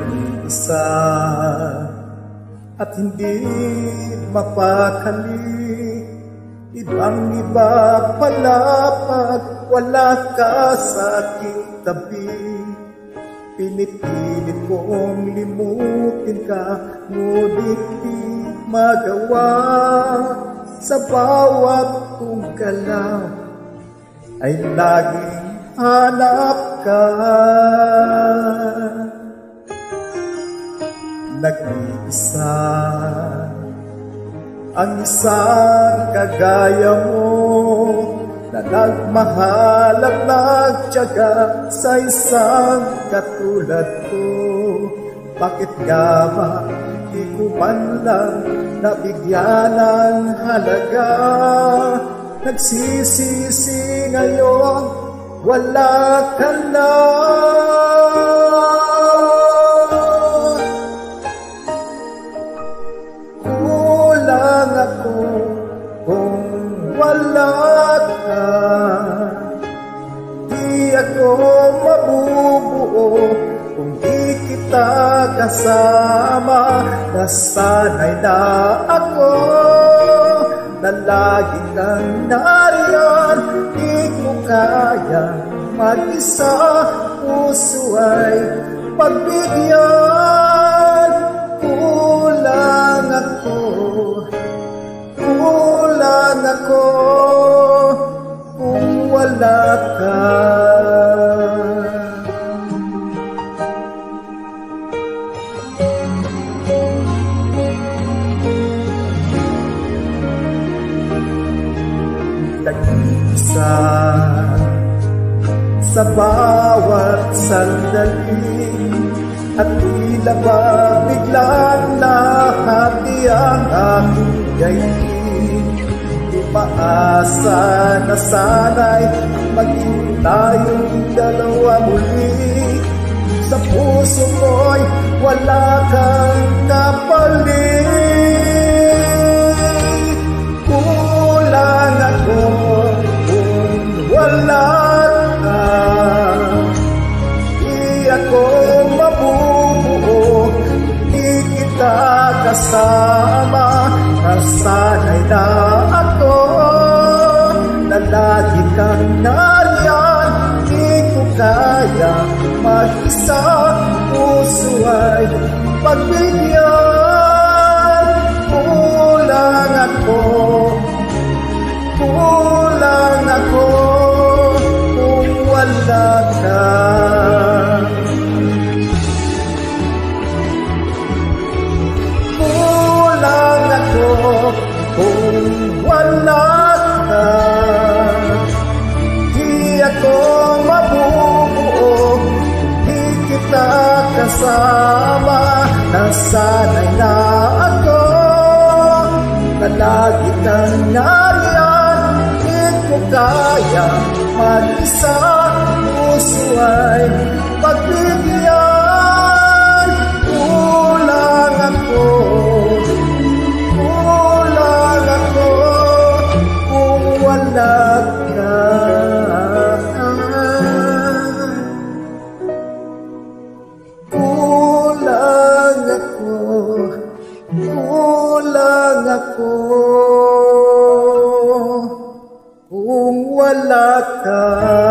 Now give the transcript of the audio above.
nag-iisa at hindi mapakali. Ibang-iba pala pag wala ka sa aking tabi. Pinipilit kong limutin ka, ngunit di magawa. Sa bawat kong galaw ay laging hanap ka. Nag-iisa ang isang kagaya mo, na nagmahal at nagtiyaga sa isang katulad ko. Bakit nga ba di ko man lang nabigyan ng halaga? Nagsisisi ngayon, wala ka na. Kulang ako kung wala ka. Di ako mabubuo kung di kita kasama. Nasanay na ako na lagi kang nariyan. Di ko kaya mag-isa, puso ay pagbigyan. Kulang ako, kulang ako kung wala ka. Nag-iisa sa bawat sandali, at tila ba biglang nahati ang aking gayon. Di maasa na sana'y maging tayong dalawa muli. Sa puso ko'y wala kang kapalit. Kulang ako kung wala ka. Di ako mabubuo, di kita kasama. Nasanay na ako na lagi kang nariyan. Di ko kaya mag-isa, puso ay pagbigyan. Kulang ako, kulang ako kung wala ka. Kulang ako kung wala ka. Di ako mabubuo, di kita kasama. Nasanay na ako na lagi kang nariyan. Di ko kaya mag-isa, puso ay pagbigyan. Kulang ako, kulang ako kung wala ka. Kulang ako, kulang ako kung wala ka.